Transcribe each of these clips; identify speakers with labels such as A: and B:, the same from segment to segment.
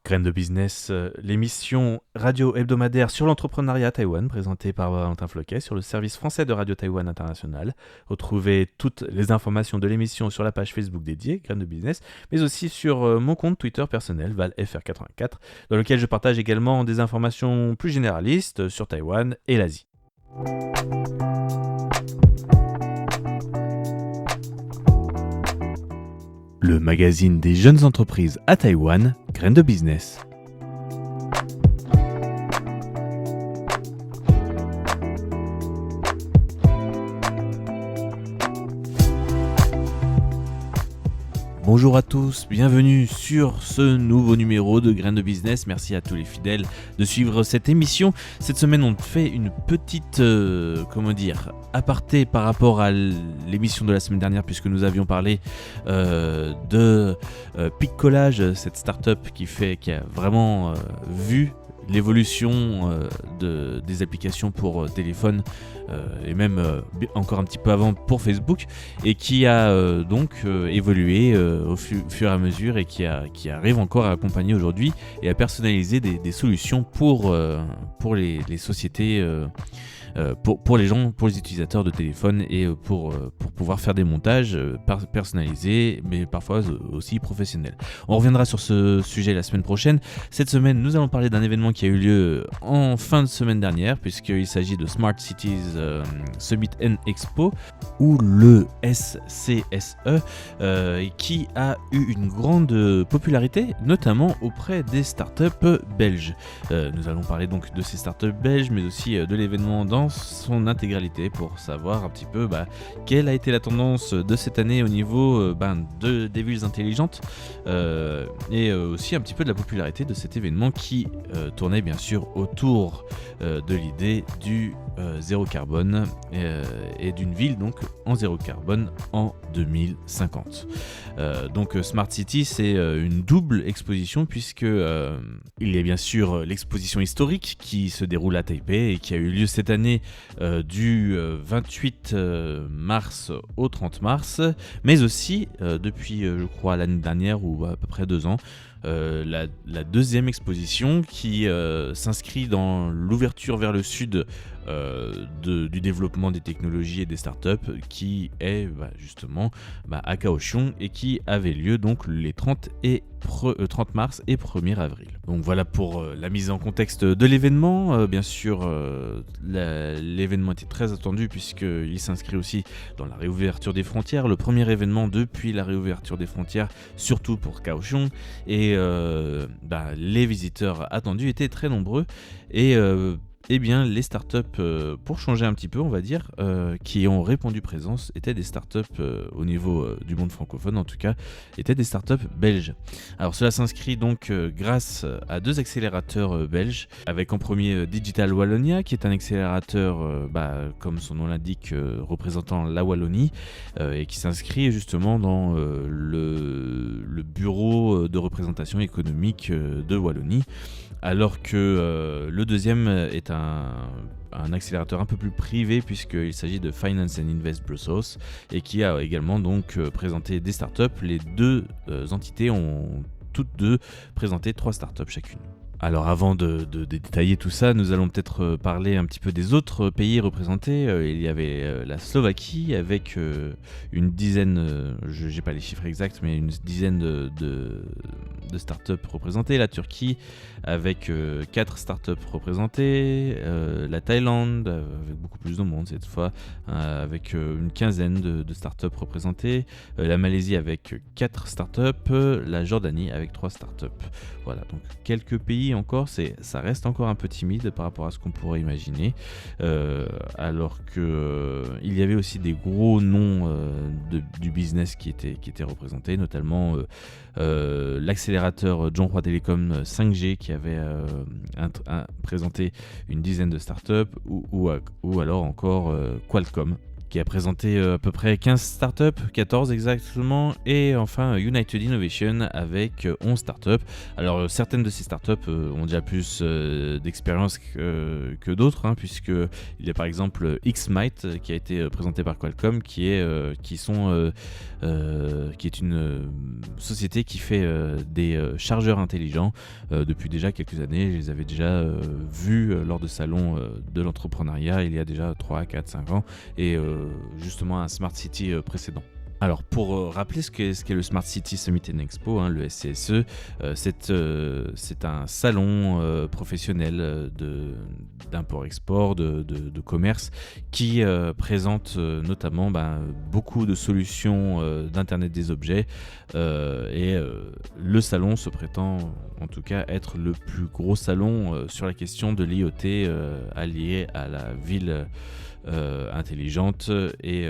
A: Graines de business, l'émission radio hebdomadaire sur l'entrepreneuriat à Taïwan, présentée par Valentin Floquet sur le service français de Radio Taïwan International. Retrouvez toutes les informations de l'émission sur la page Facebook dédiée, Graines de business, mais aussi sur mon compte Twitter personnel, ValFR84, dans lequel je partage également des informations plus généralistes sur Taïwan et l'Asie. Le magazine des jeunes entreprises à Taïwan, Graines de business. Bonjour à tous, bienvenue sur ce nouveau numéro de Graines de business. Merci à tous les fidèles de suivre cette émission. Cette semaine, on fait une petite, aparté par rapport à l'émission de la semaine dernière, puisque nous avions parlé de Piccolage, cette start-up qui a vraiment vu l'évolution des applications pour téléphone et même encore un petit peu avant pour Facebook, et qui a donc évolué au fur et à mesure, et qui arrive encore à accompagner aujourd'hui et à personnaliser des solutions pour les sociétés, pour les gens, pour les utilisateurs de téléphone, et pour pouvoir faire des montages personnalisés, mais parfois aussi professionnels. On reviendra sur ce sujet la semaine prochaine. Cette semaine, nous allons parler d'un événement qui a eu lieu en fin de semaine dernière, puisqu'il s'agit de Smart Cities Summit and Expo, ou le SCSE, qui a eu une grande popularité, notamment auprès des startups belges. Nous allons parler donc de ces startups belges, mais aussi de l'événement dans son intégralité, pour savoir un petit peu quelle a été la tendance de cette année au niveau des villes intelligentes, et aussi un petit peu de la popularité de cet événement qui tournait bien sûr autour de l'idée du zéro carbone, et d'une ville donc en zéro carbone en 2050. Donc Smart City, c'est une double exposition, puisque il y a bien sûr l'exposition historique qui se déroule à Taipei et qui a eu lieu cette année du 28 mars au 30 mars, mais aussi depuis je crois l'année dernière, ou à peu près 2 ans, la deuxième exposition qui s'inscrit dans l'ouverture vers le sud du développement des technologies et des startups, qui est justement à Kaohsiung, et qui avait lieu donc les 30 mars et 1er avril. Donc voilà pour la mise en contexte de l'événement. Bien sûr, l'événement était très attendu, puisqu'il s'inscrit aussi dans la réouverture des frontières, le premier événement depuis la réouverture des frontières, surtout pour Kaohsiung, et les visiteurs attendus étaient très nombreux, et bien, les startups, pour changer un petit peu, on va dire, qui ont répondu présence, étaient des startups au niveau du monde francophone, en tout cas, étaient des startups belges. Alors cela s'inscrit donc grâce à 2 accélérateurs belges, avec en premier Digital Wallonia, qui est un accélérateur, comme son nom l'indique, représentant la Wallonie, et qui s'inscrit justement dans le bureau de représentation économique de Wallonie, alors que le deuxième est un accélérateur un peu plus privé, puisqu'il s'agit de Finance and Invest Brussels, et qui a également donc présenté des startups. Les 2 entités ont toutes 2 présenté 3 startups chacune. Alors avant de détailler tout ça, nous allons peut-être parler un petit peu des autres pays représentés. Il y avait la Slovaquie avec une dizaine, je n'ai pas les chiffres exacts, mais une dizaine de startups représentées. La Turquie avec 4 startups représentées. La Thaïlande avec beaucoup plus de monde cette fois, avec une quinzaine de startups représentées. La Malaisie avec 4 startups. La Jordanie avec 3 startups. Voilà, donc quelques pays encore, ça reste encore un peu timide par rapport à ce qu'on pourrait imaginer, alors que il y avait aussi des gros noms du business qui étaient représentés, notamment l'accélérateur Zhonghua Telecom 5G, qui avait présenté une dizaine de startups, ou alors encore Qualcomm, qui a présenté à peu près 15 startups, 14 exactement, et enfin United Innovation avec 11 startups. Alors certaines de ces startups ont déjà plus d'expérience que d'autres, puisque il y a par exemple XMite qui a été présenté par Qualcomm, qui est une société qui fait des chargeurs intelligents depuis déjà quelques années. Je les avais déjà vus lors de salons de l'entrepreneuriat il y a déjà 3, 4, 5 ans, et justement un Smart City précédent. Alors pour rappeler ce qu'est le Smart City Summit and Expo, le SCSE, c'est un salon professionnel d'import-export, de commerce, qui présente notamment beaucoup de solutions d'Internet des objets, et le salon se prétend en tout cas être le plus gros salon sur la question de l'IoT allié à la ville intelligente et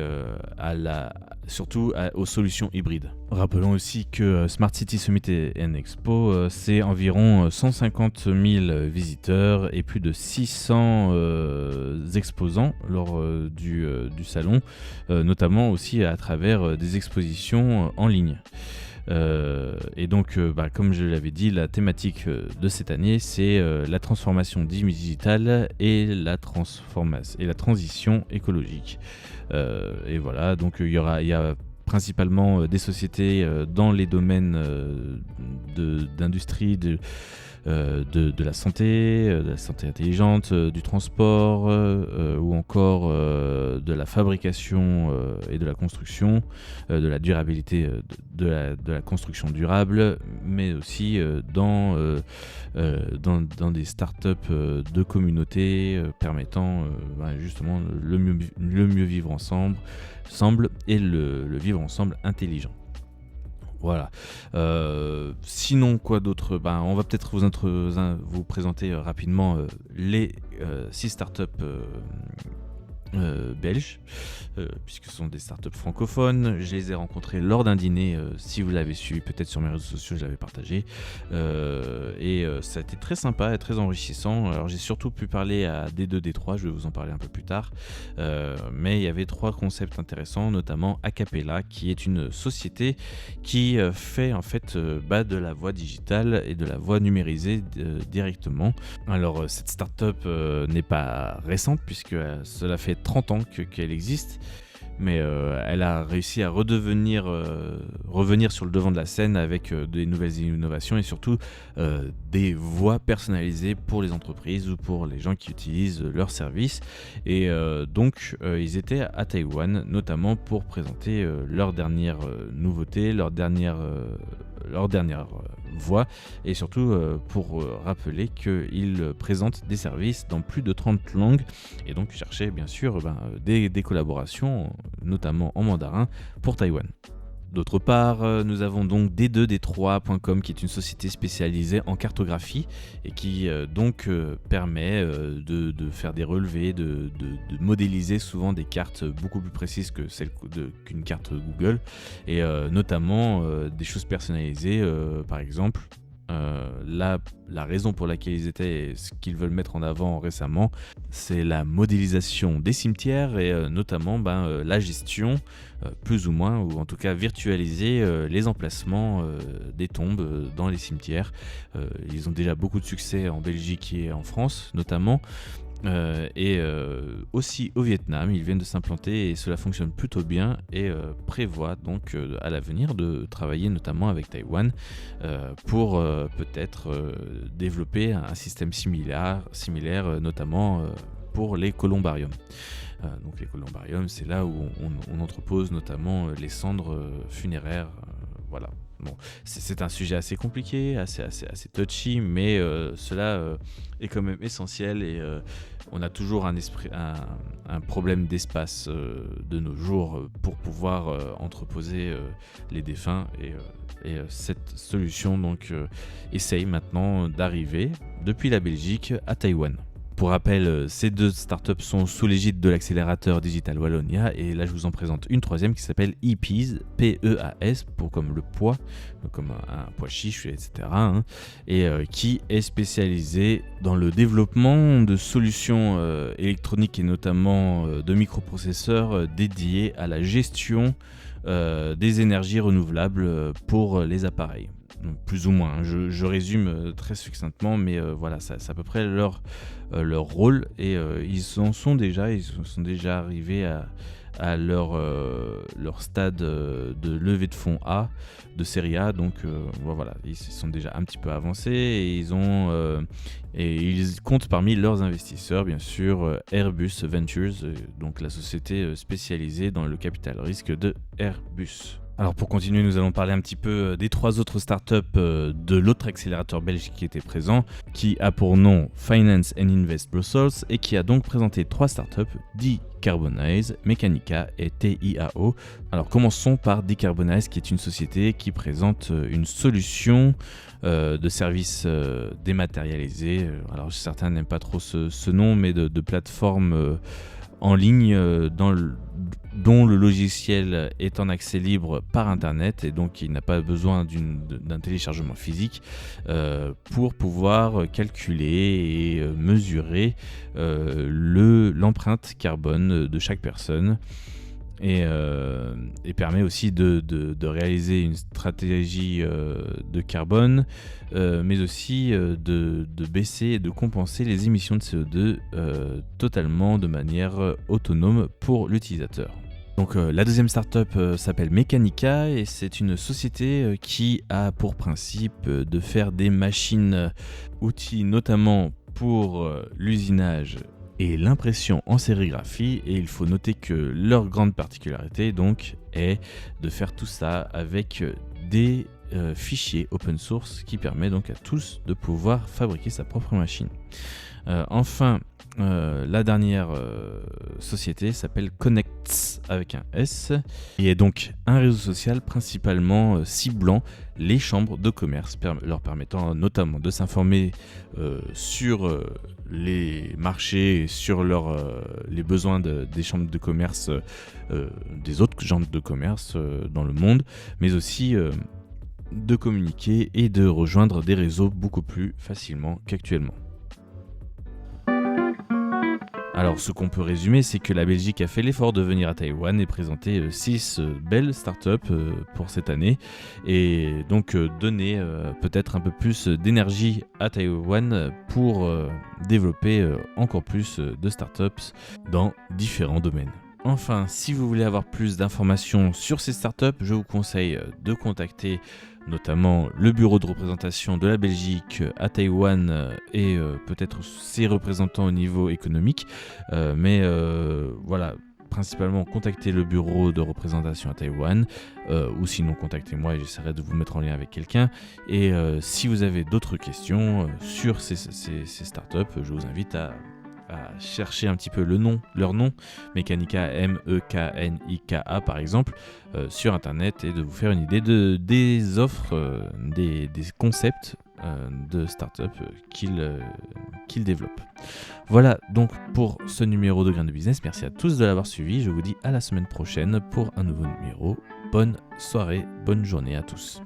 A: surtout aux solutions hybrides. Rappelons aussi que Smart City Summit and Expo, c'est environ 150 000 visiteurs et plus de 600 exposants lors du salon, notamment aussi à travers des expositions en ligne. Et donc, comme je l'avais dit, la thématique de cette année, c'est la transformation digitale et la transition écologique. Et voilà, donc il y a principalement des sociétés dans les domaines d'industrie, de la santé intelligente, du transport, ou encore de la fabrication et de la construction, de la durabilité de la construction durable, mais aussi dans des startups de communauté permettant justement le mieux vivre ensemble et le vivre ensemble intelligent. Voilà. Sinon, quoi d'autre ? On va peut-être vous présenter rapidement les 6 startups belges, puisque ce sont des startups francophones. Je les ai rencontrés lors d'un dîner, si vous l'avez suivi peut-être sur mes réseaux sociaux, je l'avais partagé, et ça a été très sympa et très enrichissant. Alors j'ai surtout pu parler à D2, D3, je vais vous en parler un peu plus tard, mais il y avait 3 concepts intéressants, notamment Acapella, qui est une société qui fait en fait de la voix digitale et de la voix numérisée directement. Alors cette startup n'est pas récente, puisque cela fait 30 ans qu'elle existe, mais elle a réussi à revenir sur le devant de la scène avec des nouvelles innovations et surtout des voix personnalisées pour les entreprises ou pour les gens qui utilisent leurs services. Et donc ils étaient à Taïwan notamment pour présenter leur dernière nouveauté, leur dernière voix, et surtout pour rappeler qu'ils présentent des services dans plus de 30 langues, et donc chercher bien sûr des collaborations, notamment en mandarin pour Taïwan. D'autre part, nous avons donc D2D3.com, qui est une société spécialisée en cartographie et qui permet de faire des relevés, de modéliser souvent des cartes beaucoup plus précises que celles qu'une carte Google, et notamment des choses personnalisées, par exemple. La raison pour laquelle ils étaient, ce qu'ils veulent mettre en avant récemment, c'est la modélisation des cimetières et notamment la gestion, plus ou moins, ou en tout cas virtualiser les emplacements des tombes dans les cimetières. Ils ont déjà beaucoup de succès en Belgique et en France notamment. Et aussi au Vietnam, ils viennent de s'implanter et cela fonctionne plutôt bien, et prévoit donc à l'avenir de travailler notamment avec Taïwan pour peut-être développer un système similaire notamment pour les columbariums. Donc les columbariums, c'est là où on entrepose notamment les cendres funéraires. Voilà. Bon, c'est un sujet assez compliqué, assez touchy, mais cela est quand même essentiel, et on a toujours un problème d'espace de nos jours pour pouvoir entreposer les défunts, et cette solution donc essaye maintenant d'arriver depuis la Belgique à Taïwan. pour rappel, ces 2 startups sont sous l'égide de l'accélérateur Digital Wallonia, et là je vous en présente une troisième qui s'appelle ePeas, P-E-A-S, pour comme le pois, comme un pois chiche, etc. Et qui est spécialisé dans le développement de solutions électroniques et notamment de microprocesseurs dédiés à la gestion des énergies renouvelables pour les appareils. Donc, plus ou moins, je résume très succinctement, mais voilà, c'est à peu près leur rôle, et ils sont déjà arrivés à leur stade de levée de fonds A, de série A, donc voilà, ils sont déjà un petit peu avancés, et ils comptent parmi leurs investisseurs, bien sûr, Airbus Ventures, donc la société spécialisée dans le capital risque de Airbus. Alors pour continuer, nous allons parler un petit peu des 3 autres startups de l'autre accélérateur belge qui était présent, qui a pour nom Finance and Invest Brussels, et qui a donc présenté 3 startups, Decarbonize, Mechanica et TIAO. Alors commençons par Decarbonize, qui est une société qui présente une solution de services dématérialisés. Alors certains n'aiment pas trop ce nom, mais de plateforme en ligne dont le logiciel est en accès libre par internet, et donc il n'a pas besoin d'un téléchargement physique pour pouvoir calculer et mesurer l'empreinte carbone de chaque personne, et permet aussi de réaliser une stratégie de carbone, mais aussi de baisser et de compenser les émissions de CO2 totalement de manière autonome pour l'utilisateur. Donc la deuxième startup s'appelle Mechanica, et c'est une société qui a pour principe de faire des machines outils notamment pour l'usinage et l'impression en sérigraphie, et il faut noter que leur grande particularité donc est de faire tout ça avec des fichiers open source qui permet donc à tous de pouvoir fabriquer sa propre machine. Enfin, la dernière société s'appelle Connects avec un S, et est donc un réseau social principalement ciblant les chambres de commerce, leur permettant notamment de s'informer sur les marchés et sur les besoins des chambres de commerce, des autres chambres de commerce dans le monde, mais aussi de communiquer et de rejoindre des réseaux beaucoup plus facilement qu'actuellement. Alors ce qu'on peut résumer, c'est que la Belgique a fait l'effort de venir à Taïwan et présenter 6 belles startups pour cette année, et donc donner peut-être un peu plus d'énergie à Taïwan pour développer encore plus de startups dans différents domaines. Enfin, si vous voulez avoir plus d'informations sur ces startups, je vous conseille de contacter notamment le bureau de représentation de la Belgique à Taïwan et peut-être ses représentants au niveau économique. Mais voilà, principalement contactez le bureau de représentation à Taïwan, ou sinon contactez-moi et j'essaierai de vous mettre en lien avec quelqu'un. Et si vous avez d'autres questions sur ces startups, je vous invite à chercher un petit peu leur nom, Mechanica, M-E-K-N-I-K-A par exemple, sur internet, et de vous faire une idée des offres, des concepts de start-up qu'ils développent. Voilà donc pour ce numéro de Grain de Business. Merci à tous de l'avoir suivi. Je vous dis à la semaine prochaine pour un nouveau numéro. Bonne soirée, bonne journée à tous.